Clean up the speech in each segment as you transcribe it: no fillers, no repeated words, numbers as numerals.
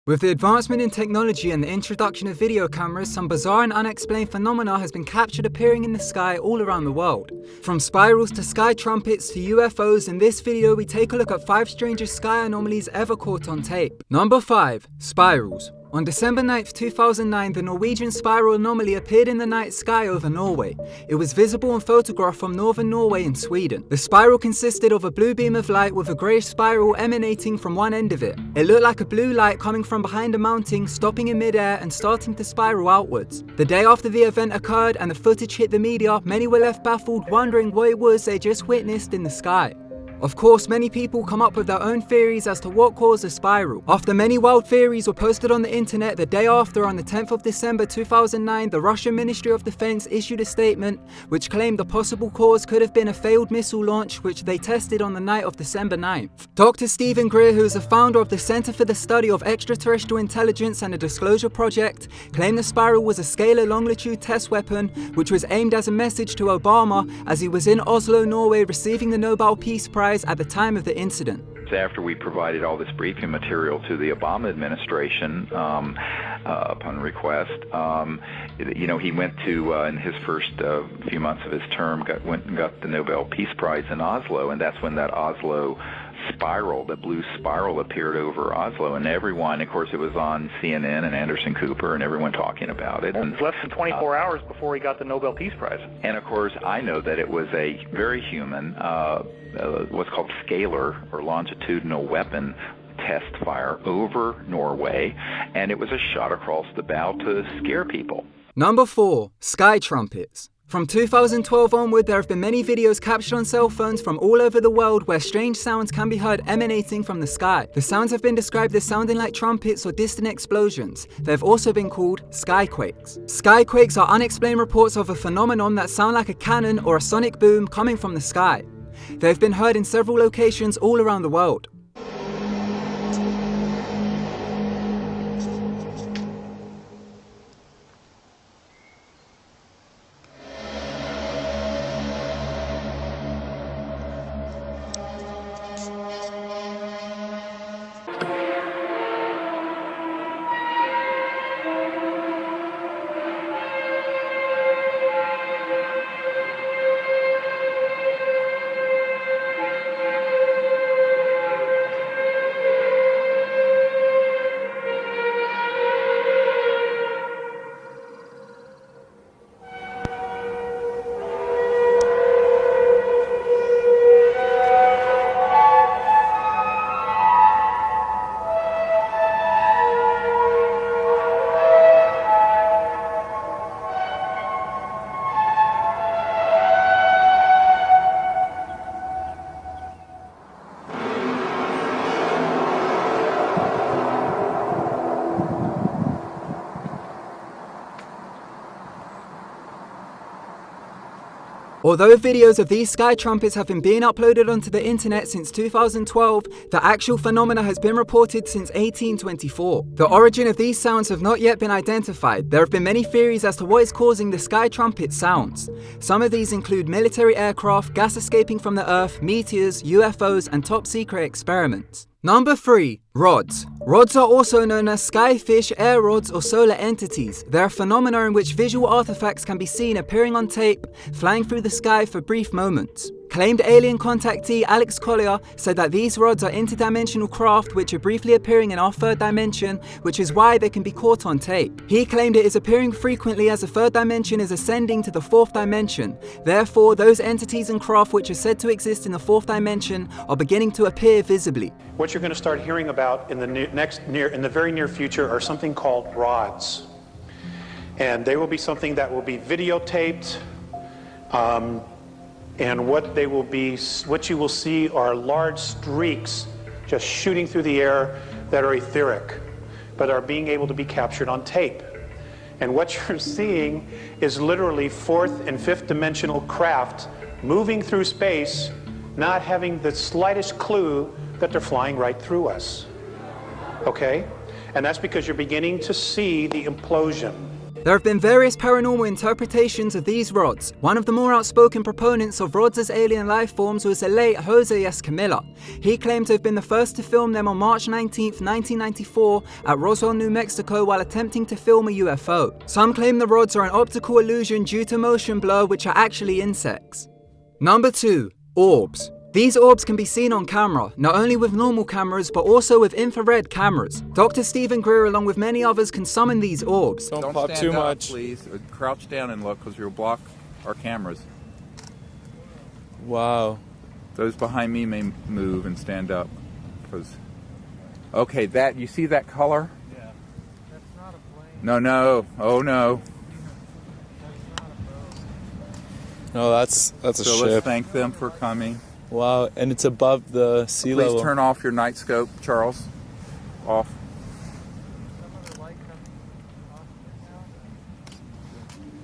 With the advancement in technology and the introduction of video cameras, some bizarre and unexplained phenomena has been captured appearing in the sky all around the world. From spirals to sky trumpets to UFOs, in this video we take a look at 5 strangest sky anomalies ever caught on tape. Number 5. Spirals. On December 9th, 2009, the Norwegian spiral anomaly appeared in the night sky over Norway. It was visible and photographed from northern Norway in Sweden. The spiral consisted of a blue beam of light with a greyish spiral emanating from one end of it. It looked like a blue light coming from behind a mountain, stopping in midair and starting to spiral outwards. The day after the event occurred and the footage hit the media, many were left baffled, wondering what it was they just witnessed in the sky. Of course, many people come up with their own theories as to what caused the spiral. After many wild theories were posted on the internet, the day after, on the 10th of December 2009, the Russian Ministry of Defense issued a statement which claimed the possible cause could have been a failed missile launch which they tested on the night of December 9th. Dr. Stephen Greer, who is the founder of the Center for the Study of Extraterrestrial Intelligence and the Disclosure Project, claimed the spiral was a scalar longitude test weapon which was aimed as a message to Obama as he was in Oslo, Norway, receiving the Nobel Peace Prize at the time of the incident. After we provided all this briefing material to the Obama administration upon request, he went to, in his first few months of his term, went and got the Nobel Peace Prize in Oslo, and that's when that Oslo spiral, the blue spiral, appeared over Oslo, and everyone, of course, it was on CNN and Anderson Cooper and everyone talking about it. And less than 24 hours before he got the Nobel Peace Prize. And of course, I know that it was a very human, what's called scalar or longitudinal weapon test fire over Norway, and it was a shot across the bow to scare people. Number 4. Sky trumpets. From 2012 onward, there have been many videos captured on cell phones from all over the world where strange sounds can be heard emanating from the sky. The sounds have been described as sounding like trumpets or distant explosions. They have also been called skyquakes. Skyquakes are unexplained reports of a phenomenon that sound like a cannon or a sonic boom coming from the sky. They have been heard in several locations all around the world. Although videos of these sky trumpets have been being uploaded onto the internet since 2012, the actual phenomena has been reported since 1824. The origin of these sounds have not yet been identified. There have been many theories as to what is causing the sky trumpet sounds. Some of these include military aircraft, gas escaping from the Earth, meteors, UFOs, and top-secret experiments. Number 3. Rods. Rods are also known as skyfish, air rods, or solar entities. They are phenomena in which visual artifacts can be seen appearing on tape, flying through the sky for brief moments. Claimed alien contactee Alex Collier said that these rods are interdimensional craft which are briefly appearing in our third dimension, which is why they can be caught on tape. He claimed it is appearing frequently as the third dimension is ascending to the fourth dimension. Therefore, those entities and craft which are said to exist in the fourth dimension are beginning to appear visibly. What you're going to start hearing about in the very near future are something called rods. And they will be something that will be videotaped, and what you will see are large streaks just shooting through the air that are etheric, but are being able to be captured on tape. And what you're seeing is literally fourth and fifth dimensional craft moving through space, not having the slightest clue that they're flying right through us. Okay? And that's because you're beginning to see the implosion. There have been various paranormal interpretations of these rods. One of the more outspoken proponents of rods as alien life forms was the late Jose Escamilla. He claimed to have been the first to film them on March 19, 1994 at Roswell, New Mexico while attempting to film a UFO. Some claim the rods are an optical illusion due to motion blur, which are actually insects. Number 2. Orbs. These orbs can be seen on camera, not only with normal cameras but also with infrared cameras. Dr. Stephen Greer along with many others can summon these orbs. Don't pop too much. Please, crouch down and look because you'll block our cameras. Wow. Those behind me may move and stand up. Okay, that, you see that color? Yeah. That's not a plane. No, oh no. No, that's a So ship. let's thank them for coming. Wow, and it's above the sea Please level. turn off your night scope, Charles. Off.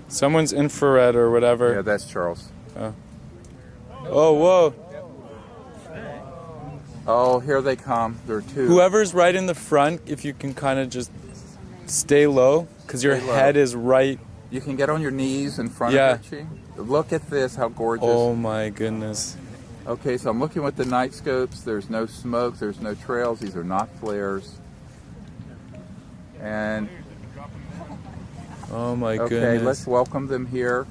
Someone's infrared or whatever. Yeah, that's Charles. Oh, whoa. Oh, here they come. There are two. Whoever's right in the front, if you can kind of just stay low, because your Stay low. head is right. You can get on your knees in front Yeah. of Richie. Look at this, how gorgeous. Oh my goodness. Okay, so I'm looking with the night scopes. There's no smoke, there's no trails. These are not flares. And Oh my okay, goodness. let's welcome them here.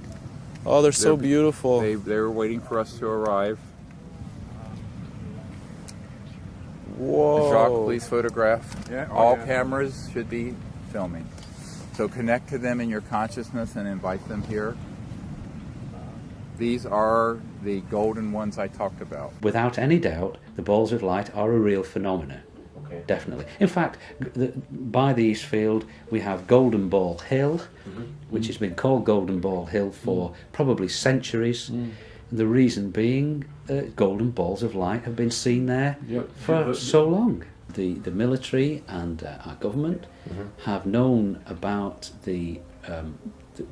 Oh, they're so They're- beautiful. They were waiting for us to arrive. Whoa. Jacques, please photograph. Yeah, All cameras should be filming. So connect to them in your consciousness and invite them here. These are the golden ones I talked about. Without any doubt, the balls of light are a real phenomenon. Okay. Definitely. In fact, by the East Field, we have Golden Ball Hill, which has been called Golden Ball Hill for probably centuries. The reason being, golden balls of light have been seen there for so long. The military and our government have known about the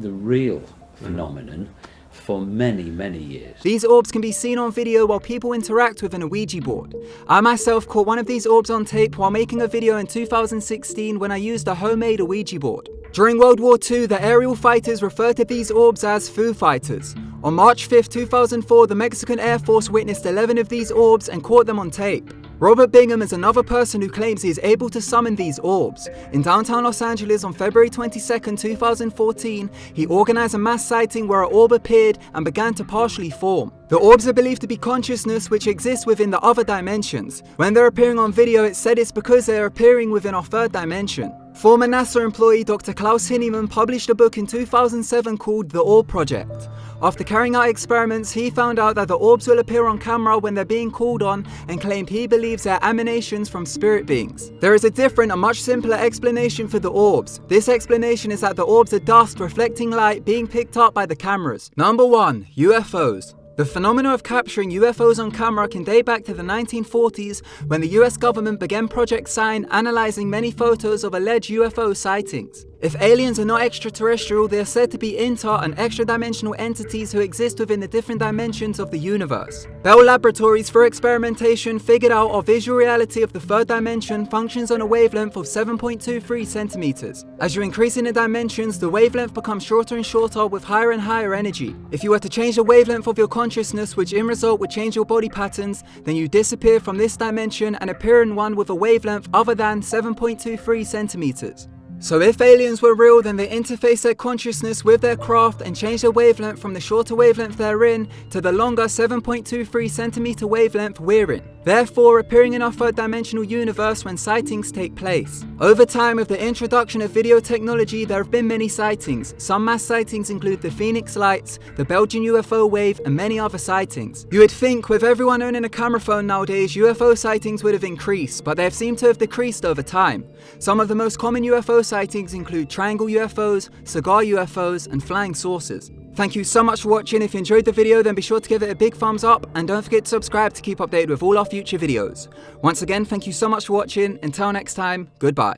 real phenomenon for many, many years. These orbs can be seen on video while people interact with an Ouija board. I myself caught one of these orbs on tape while making a video in 2016 when I used a homemade Ouija board. During World War II, the aerial fighters referred to these orbs as Foo Fighters. On March 5, 2004, the Mexican Air Force witnessed 11 of these orbs and caught them on tape. Robert Bingham is another person who claims he is able to summon these orbs. In downtown Los Angeles on February 22, 2014, he organized a mass sighting where an orb appeared and began to partially form. The orbs are believed to be consciousness which exists within the other dimensions. When they're appearing on video, it's said it's because they are appearing within our third dimension. Former NASA employee Dr. Klaus Hinneman published a book in 2007 called The Orb Project. After carrying out experiments, he found out that the orbs will appear on camera when they're being called on and claimed he believes they're emanations from spirit beings. There is a different and much simpler explanation for the orbs. This explanation is that the orbs are dust reflecting light being picked up by the cameras. Number 1. UFOs. The phenomena of capturing UFOs on camera can date back to the 1940s when the US government began Project Sign, analyzing many photos of alleged UFO sightings. If aliens are not extraterrestrial, they are said to be inter- and extra-dimensional entities who exist within the different dimensions of the universe. Bell Laboratories, for experimentation, figured out our visual reality of the third dimension functions on a wavelength of 7.23 centimeters. As you increase in the dimensions, the wavelength becomes shorter and shorter with higher and higher energy. If you were to change the wavelength of your consciousness, which in result would change your body patterns, then you disappear from this dimension and appear in one with a wavelength other than 7.23 centimeters. So if aliens were real, then they interface their consciousness with their craft and change their wavelength from the shorter wavelength they're in to the longer 7.23 centimeter wavelength we're in, therefore appearing in our third dimensional universe when sightings take place. Over time, with the introduction of video technology, there have been many sightings. Some mass sightings include the Phoenix Lights, the Belgian UFO wave, and many other sightings. You would think with everyone owning a camera phone nowadays, UFO sightings would have increased, but they have seemed to have decreased over time. Some of the most common UFO sightings include triangle UFOs, cigar UFOs, and flying saucers. Thank you so much for watching. If you enjoyed the video, then be sure to give it a big thumbs up and don't forget to subscribe to keep updated with all our future videos. Once again, thank you so much for watching. Until next time, goodbye.